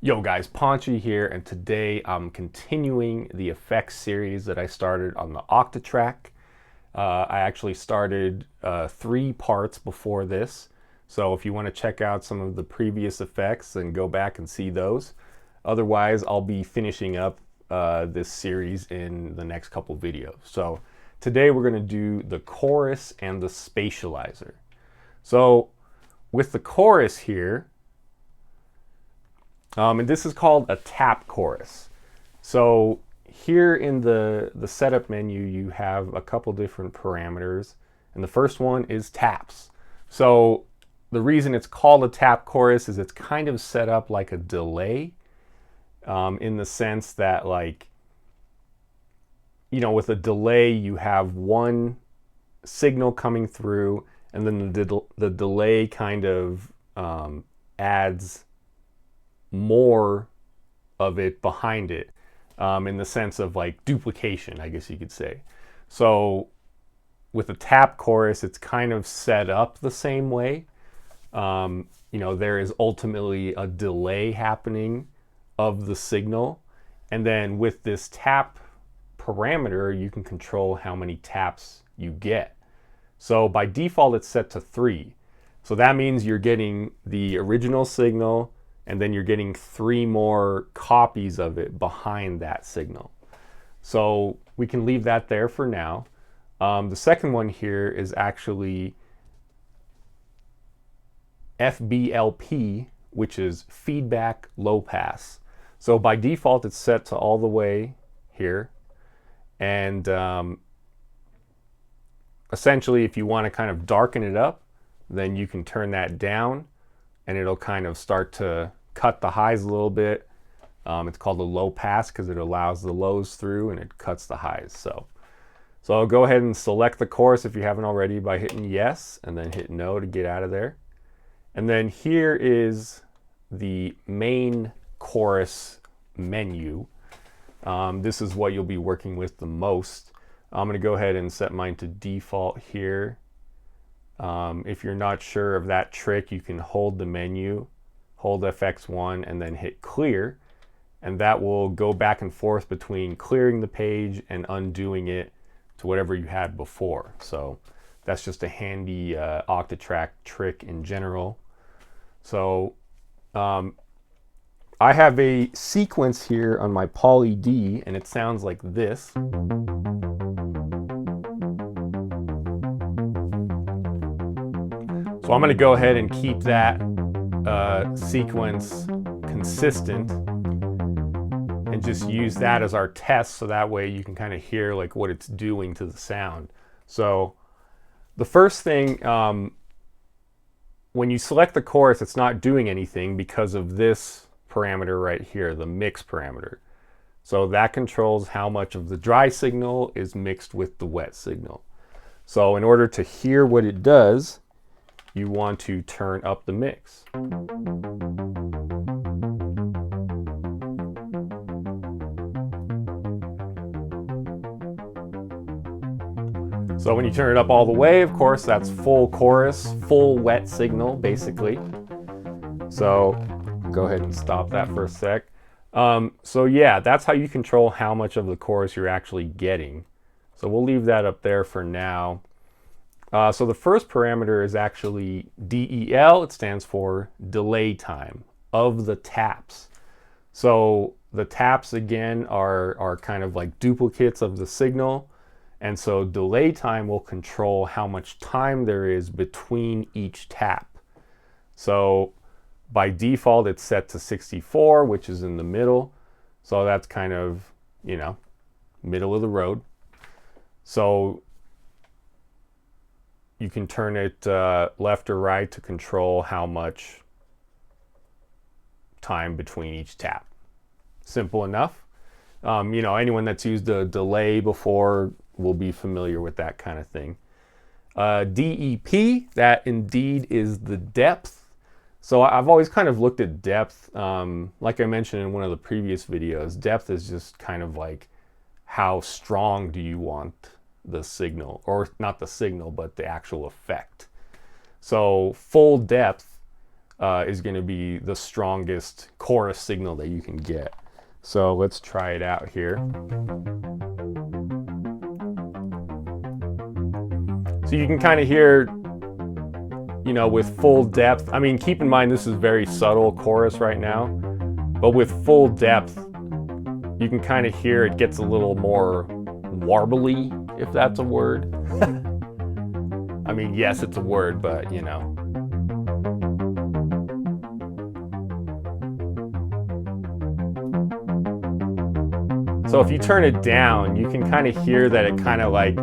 Yo guys, Ponchi here, and today I'm continuing the effects series that I started on the Octatrack. I actually started 3 parts before this, so if you want to check out some of the previous effects, then go back and see those. Otherwise, I'll be finishing up this series in the next couple videos. So today we're going to do the chorus and the spatializer. So with the chorus here, and this is called a tap chorus. So here in the setup menu, you have a couple different parameters, and the first one is taps. So the reason it's called a tap chorus is it's kind of set up like a delay, in the sense that, like, you know, with a delay you have one signal coming through, and then the delay kind of adds more of it behind it, in the sense of like duplication, I guess you could say. So with a tap chorus, it's kind of set up the same way. You know, there is ultimately a delay happening of the signal, and then with this tap parameter you can control how many taps you get. So by default it's set to 3. So that means you're getting the original signal, and then you're getting 3 more copies of it behind that signal. So we can leave that there for now. The second one here is actually FBLP, which is feedback low pass. So by default it's set to all the way here, and essentially if you want to kind of darken it up, then you can turn that down and it'll kind of start to cut the highs a little bit. It's called a low pass because it allows the lows through and it cuts the highs. So I'll go ahead and select the chorus if you haven't already by hitting yes, and then hit no to get out of there. And then here is the main chorus menu. This is what you'll be working with the most. I'm going to go ahead and set mine to default here. If you're not sure of that trick, you can hold the menu, hold FX1, and then hit clear, and that will go back and forth between clearing the page and undoing it to whatever you had before. So that's just a handy Octatrack trick in general. So I have a sequence here on my Poly D, and it sounds like this. So I'm going to go ahead and keep that sequence consistent and just use that as our test, so that way you can kind of hear like what it's doing to the sound. So the first thing, when you select the chorus, it's not doing anything because of this parameter right here, the mix parameter. So that controls how much of the dry signal is mixed with the wet signal. So in order to hear what it does, you want to turn up the mix. So when you turn it up all the way, of course, that's full chorus, full wet signal, basically. So go ahead and stop that for a sec. So yeah, that's how you control how much of the chorus you're actually getting. So we'll leave that up there for now. So the first parameter is actually DEL. It stands for delay time of the taps. So the taps, again, are kind of like duplicates of the signal. And so delay time will control how much time there is between each tap. So by default, it's set to 64, which is in the middle. So that's kind of, you know, middle of the road. So you can turn it left or right to control how much time between each tap. Simple enough. You know, anyone that's used a delay before will be familiar with that kind of thing. DEP, that indeed is the depth. So I've always kind of looked at depth, like I mentioned in one of the previous videos, depth is just kind of like how strong do you want the signal, or not the signal, but the actual effect. So full depth is going to be the strongest chorus signal that you can get. So let's try it out here. So you can kind of hear, you know, with full depth. I mean, keep in mind this is very subtle chorus right now, but with full depth, you can kind of hear it gets a little more warbly, if that's a word. I mean, yes, it's a word, but you know. So if you turn it down, you can kind of hear that it kind of like,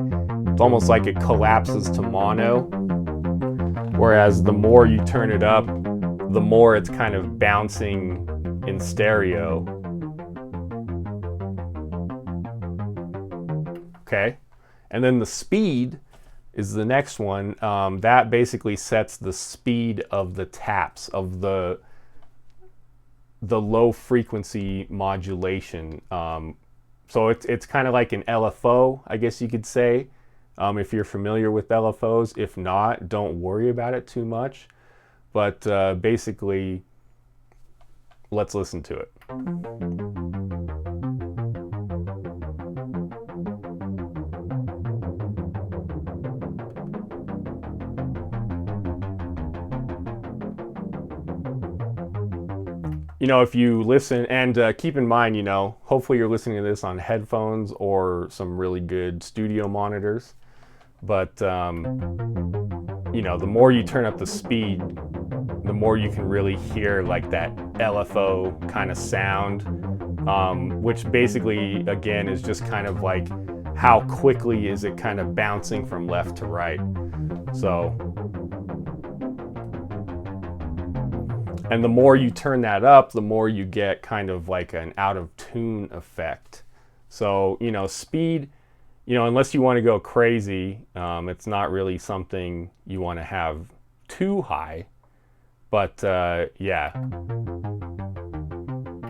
it's almost like it collapses to mono. Whereas the more you turn it up, the more it's kind of bouncing in stereo. Okay, and then the speed is the next one. That basically sets the speed of the taps, of the low frequency modulation. So it's kind of like an LFO, I guess you could say, if you're familiar with LFOs. If not, don't worry about it too much. But basically, let's listen to it. You know, if you listen, and keep in mind, you know, hopefully you're listening to this on headphones or some really good studio monitors. But, you know, the more you turn up the speed, the more you can really hear like that LFO kind of sound, which basically, again, is just kind of like how quickly is it kind of bouncing from left to right. So, and the more you turn that up, the more you get kind of like an out of tune effect. So, you know, speed, you know, unless you want to go crazy, it's not really something you want to have too high. But yeah,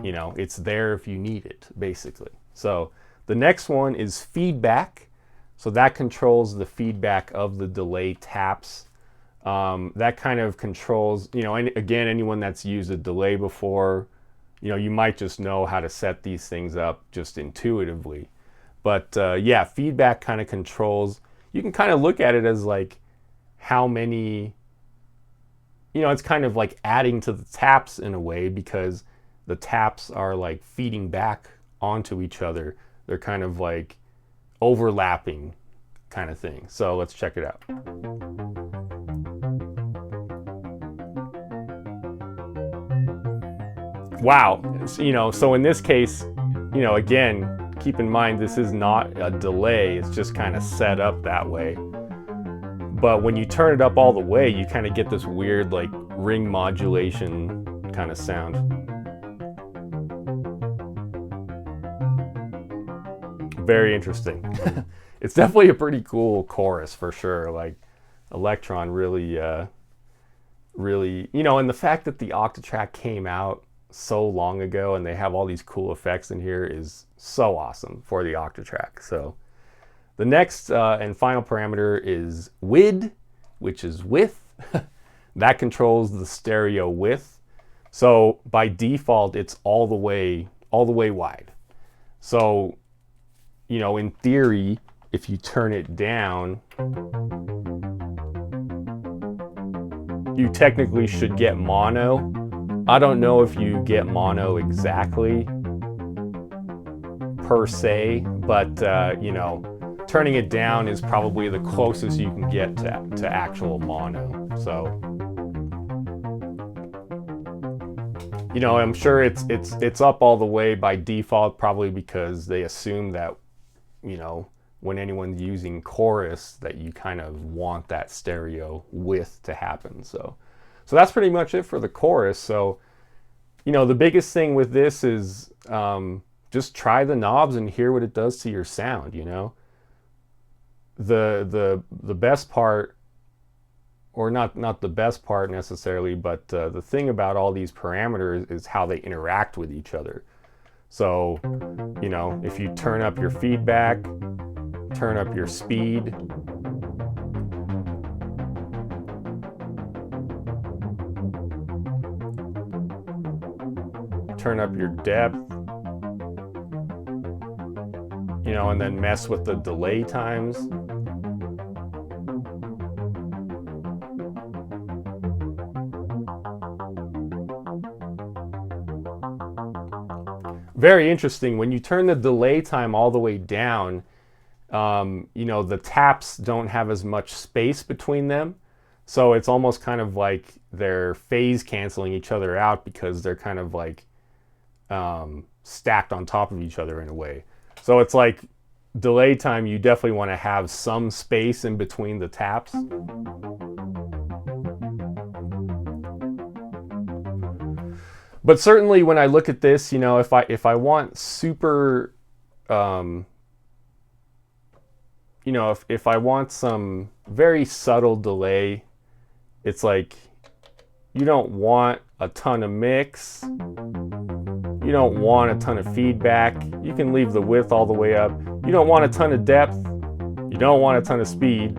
you know, it's there if you need it, basically. So the next one is feedback. So that controls the feedback of the delay taps. That kind of controls, you know, and again, anyone that's used a delay before, you know, you might just know how to set these things up just intuitively. But yeah, feedback kind of controls, you can kind of look at it as like how many, you know, it's kind of like adding to the taps in a way, because the taps are like feeding back onto each other. They're kind of like overlapping kind of thing. So let's check it out. Wow, you know, so in this case, you know, again, keep in mind this is not a delay, it's just kind of set up that way. But when you turn it up all the way, you kind of get this weird like ring modulation kind of sound. Very interesting. It's definitely a pretty cool chorus for sure. Like Elektron really, really, you know, and the fact that the Octatrack came out so long ago and they have all these cool effects in here is so awesome for the Octatrack. So the next and final parameter is width, which is width. That controls the stereo width. So by default, it's all the way wide. So, you know, in theory, if you turn it down, you technically should get mono. I don't know if you get mono exactly per se, but you know, turning it down is probably the closest you can get to actual mono. So, you know, I'm sure it's up all the way by default, probably because they assume that, you know, when anyone's using chorus, that you kind of want that stereo width to happen. So that's pretty much it for the chorus. So, you know, the biggest thing with this is just try the knobs and hear what it does to your sound. You know, the best part, or not the best part necessarily, but the thing about all these parameters is how they interact with each other. So, you know, if you turn up your feedback, turn up your speed, turn up your depth, you know, and then mess with the delay times. Very interesting. When you turn the delay time all the way down, you know, the taps don't have as much space between them. So it's almost kind of like they're phase canceling each other out because they're kind of like stacked on top of each other in a way. So it's like delay time, you definitely want to have some space in between the taps. But certainly when I look at this, you know, if I want super, you know, if I want some very subtle delay, it's like you don't want a ton of mix. You don't want a ton of feedback. You can leave the width all the way up. You don't want a ton of depth. You don't want a ton of speed.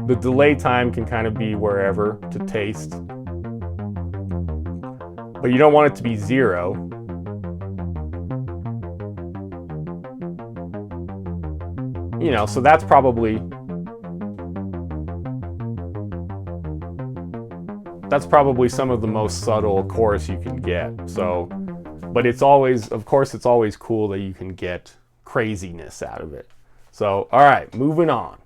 The delay time can kind of be wherever to taste. But you don't want it to be zero. You know, so that's probably some of the most subtle chorus you can get. So, but it's always, of course, it's always cool that you can get craziness out of it. So, all right, moving on.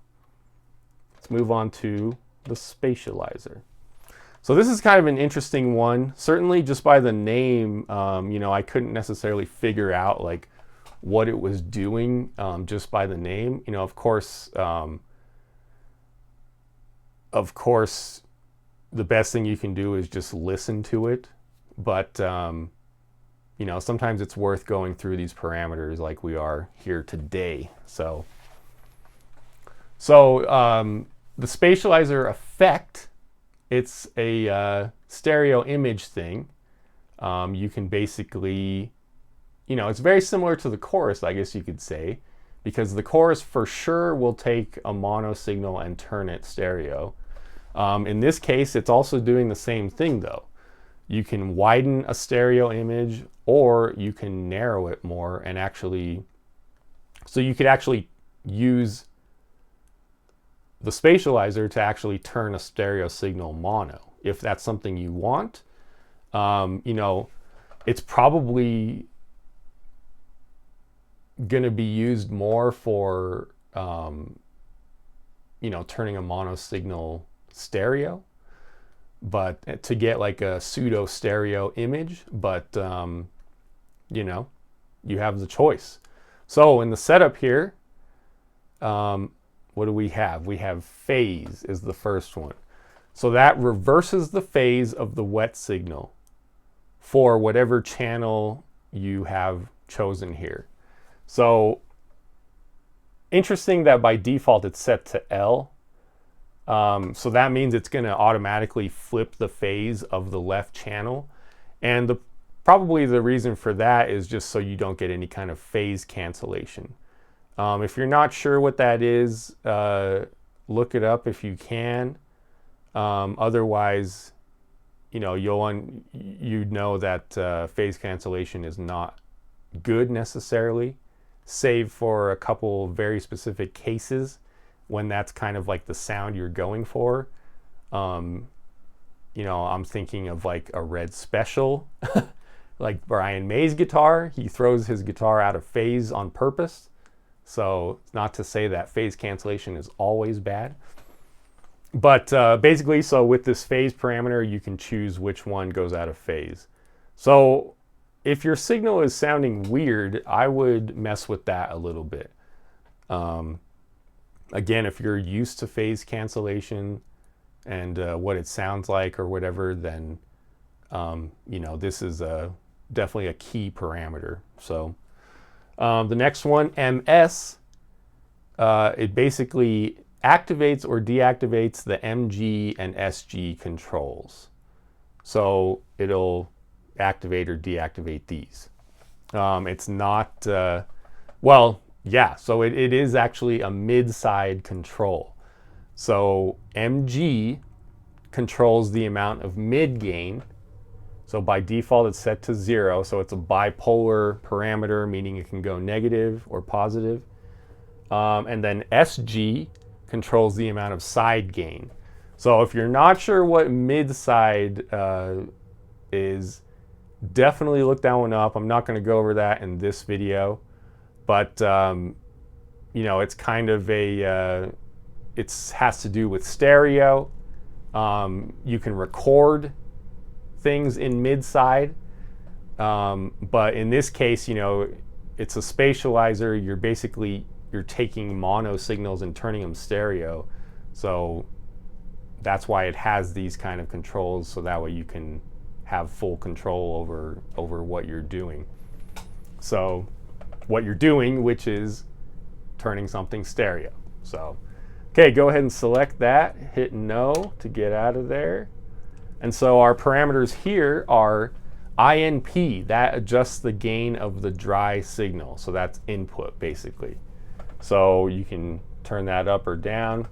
Let's move on to the Spatializer. So this is kind of an interesting one. Certainly just by the name, you know, I couldn't necessarily figure out like what it was doing just by the name. You know, of course, the best thing you can do is just listen to it. But, you know, sometimes it's worth going through these parameters like we are here today. So the Spatializer effect, it's a stereo image thing. You can basically, you know, it's very similar to the chorus, I guess you could say, because the chorus for sure will take a mono signal and turn it stereo. In this case, it's also doing the same thing though. You can widen a stereo image or you can narrow it more and actually, so you could actually use the Spatializer to actually turn a stereo signal mono if that's something you want. You know, it's probably going to be used more for, you know, turning a mono signal stereo, but to get like a pseudo stereo image, but you know, you have the choice. So in the setup here, what do we have? We have phase is the first one. So that reverses the phase of the wet signal for whatever channel you have chosen here. So interesting that by default it's set to L. So that means it's going to automatically flip the phase of the left channel. And probably the reason for that is just so you don't get any kind of phase cancellation. If you're not sure what that is, look it up if you can. Otherwise, you know, you'd know that phase cancellation is not good necessarily, save for a couple very specific cases when that's kind of like the sound you're going for. You know, I'm thinking of like a red special, like Brian May's guitar. He throws his guitar out of phase on purpose. So it's not to say that phase cancellation is always bad. But basically, so with this phase parameter, you can choose which one goes out of phase. So if your signal is sounding weird, I would mess with that a little bit. Again, if you're used to phase cancellation and what it sounds like or whatever, then you know, this is definitely a key parameter. So the next one, MS, it basically activates or deactivates the MG and SG controls. So it'll activate or deactivate these. It's not, well, yeah, so it is actually a mid-side control. So MG controls the amount of mid gain. So by default, it's set to 0. So it's a bipolar parameter, meaning it can go negative or positive. And then SG controls the amount of side gain. So if you're not sure what mid-side is, definitely look that one up. I'm not going to go over that in this video. But, you know, it's kind of a, it has to do with stereo. You can record things in mid-side. But in this case, you know, it's a spatializer. You're taking mono signals and turning them stereo. So that's why it has these kind of controls, so that way you can have full control over what you're doing. So what you're doing, which is turning something stereo. So, okay, go ahead and select that, hit no to get out of there. And so our parameters here are INP, that adjusts the gain of the dry signal. So that's input, basically. So you can turn that up or down.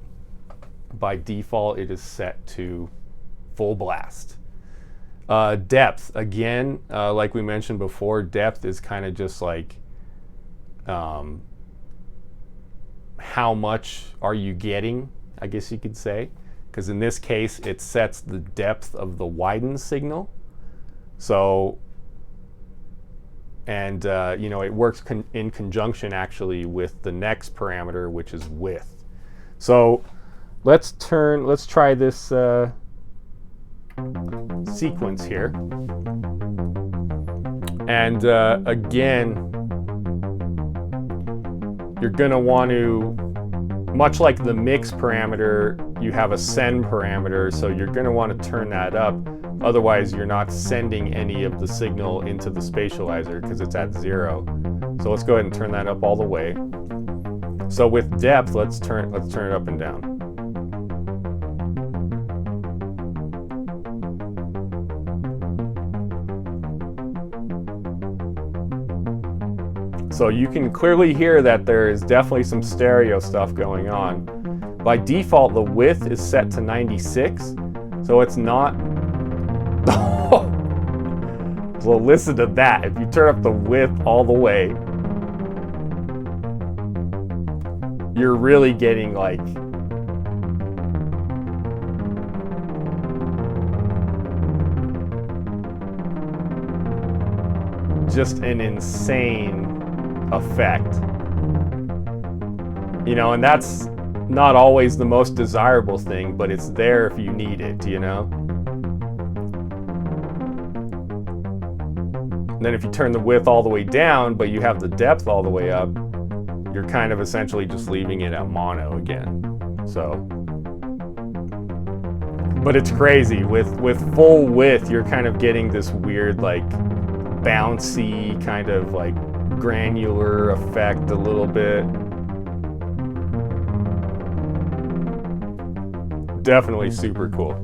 By default, it is set to full blast. Depth, again, like we mentioned before, depth is kind of just like how much are you getting, I guess you could say. Because in this case, it sets the depth of the widened signal. So, and you know, it works in conjunction actually with the next parameter, which is width. So let's try this sequence here. And again, you're going to want to, much like the mix parameter, you have a send parameter, so you're going to want to turn that up. Otherwise, you're not sending any of the signal into the spatializer because it's at 0. So let's go ahead and turn that up all the way. So with depth, let's turn it up and down. So you can clearly hear that there is definitely some stereo stuff going on. By default, the width is set to 96, so it's not. So listen to that. If you turn up the width all the way, you're really getting like just an insane effect. You know, and that's not always the most desirable thing, but it's there if you need it, you know? And then if you turn the width all the way down, but you have the depth all the way up, you're kind of essentially just leaving it at mono again. So, but it's crazy. With full width, you're kind of getting this weird, like, bouncy, kind of like granular effect a little bit. Definitely super cool.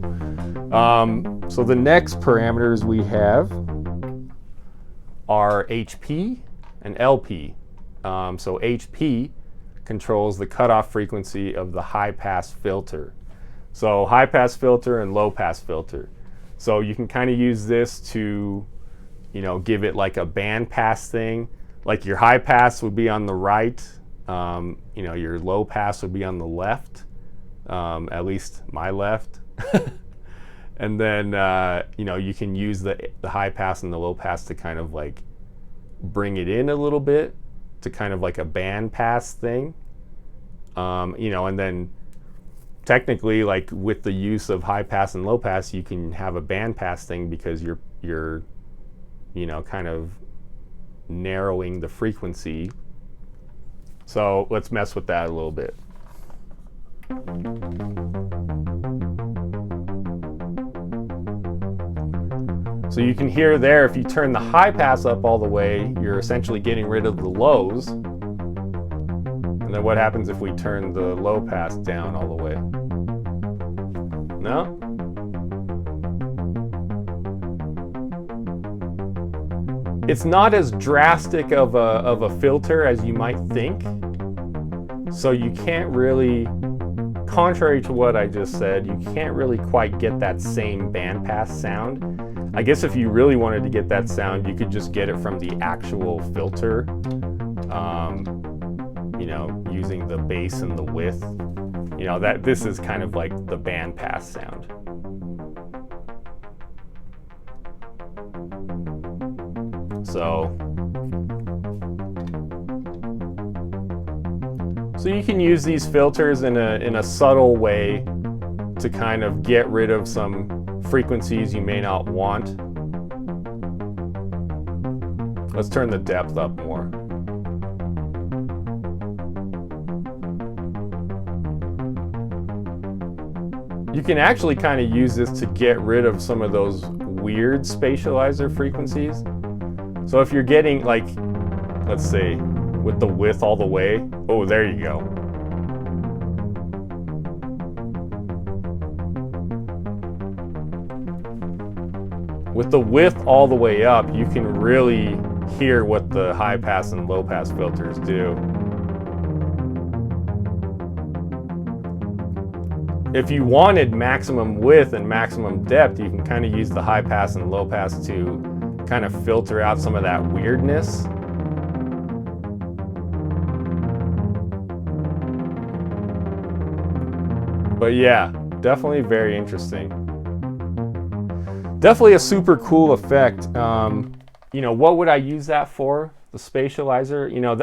So the next parameters we have are HP and LP. So HP controls the cutoff frequency of the high pass filter. So high pass filter and low pass filter. So you can kind of use this to, you know, give it like a band pass thing. Like your high pass would be on the right, you know, your low pass would be on the left, at least my left. And then, you know, you can use the high pass and the low pass to kind of like bring it in a little bit to kind of like a band pass thing. You know, and then technically, like with the use of high pass and low pass, you can have a band pass thing because you're, you know, kind of narrowing the frequency. So let's mess with that a little bit. So you can hear there, if you turn the high pass up all the way, you're essentially getting rid of the lows. And then what happens if we turn the low pass down all the way? No? It's not as drastic of a filter as you might think. So you can't really, contrary to what I just said, you can't really quite get that same bandpass sound. I guess if you really wanted to get that sound, you could just get it from the actual filter, you know, using the bass and the width. You know, that this is kind of like the bandpass sound. So you can use these filters in a subtle way to kind of get rid of some frequencies you may not want. Let's turn the depth up more. You can actually kind of use this to get rid of some of those weird spatializer frequencies. So if you're getting, like, let's say, with the width all the way, oh, there you go. With the width all the way up, you can really hear what the high pass and low pass filters do. If you wanted maximum width and maximum depth, you can kind of use the high pass and low pass to kind of filter out some of that weirdness. But yeah, definitely very interesting. Definitely a super cool effect. You know, what would I use that for? The spatializer? You know,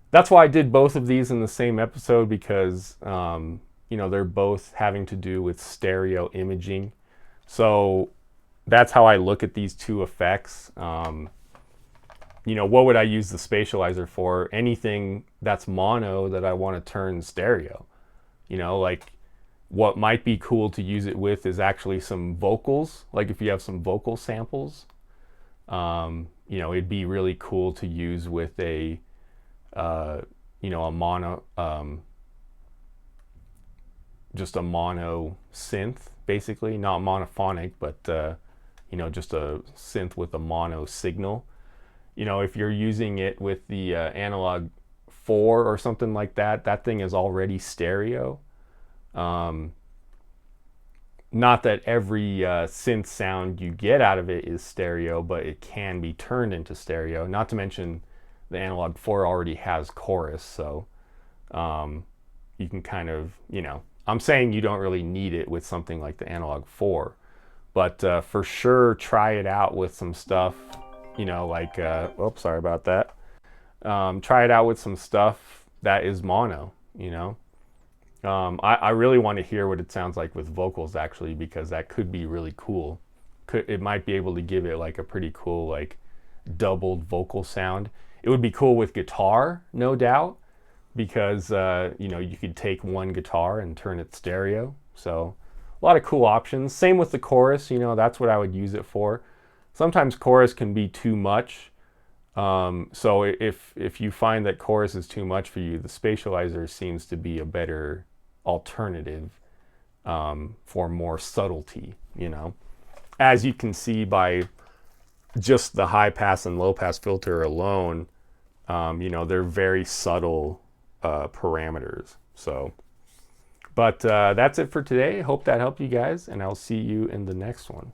that's why I did both of these in the same episode, because you know, they're both having to do with stereo imaging. So that's how I look at these two effects. You know, what would I use the spatializer for? Anything that's mono that I want to turn stereo. You know, like what might be cool to use it with is actually some vocals. Like if you have some vocal samples, you know, it'd be really cool to use with a, you know, a mono, just a mono synth, basically, not monophonic, but you know, just a synth with a mono signal. You know, if you're using it with the analog 4 or something like that, that thing is already stereo. Not that every synth sound you get out of it is stereo, but it can be turned into stereo. Not to mention the analog 4 already has chorus, so you can kind of, you know, I'm saying you don't really need it with something like the analog 4, but for sure try it out with some stuff, you know, like, oops, sorry about that. Try it out with some stuff that is mono, you know. I really want to hear what it sounds like with vocals, actually, because that could be really cool. It might be able to give it like a pretty cool, like, doubled vocal sound. It would be cool with guitar, no doubt, because you know, you could take one guitar and turn it stereo. So a lot of cool options. Same with the chorus, you know, that's what I would use it for. Sometimes chorus can be too much. So if you find that chorus is too much for you, the spatializer seems to be a better alternative for more subtlety, you know. As you can see by just the high pass and low pass filter alone, you know, they're very subtle parameters. So, but that's it for today. Hope that helped you guys, and I'll see you in the next one.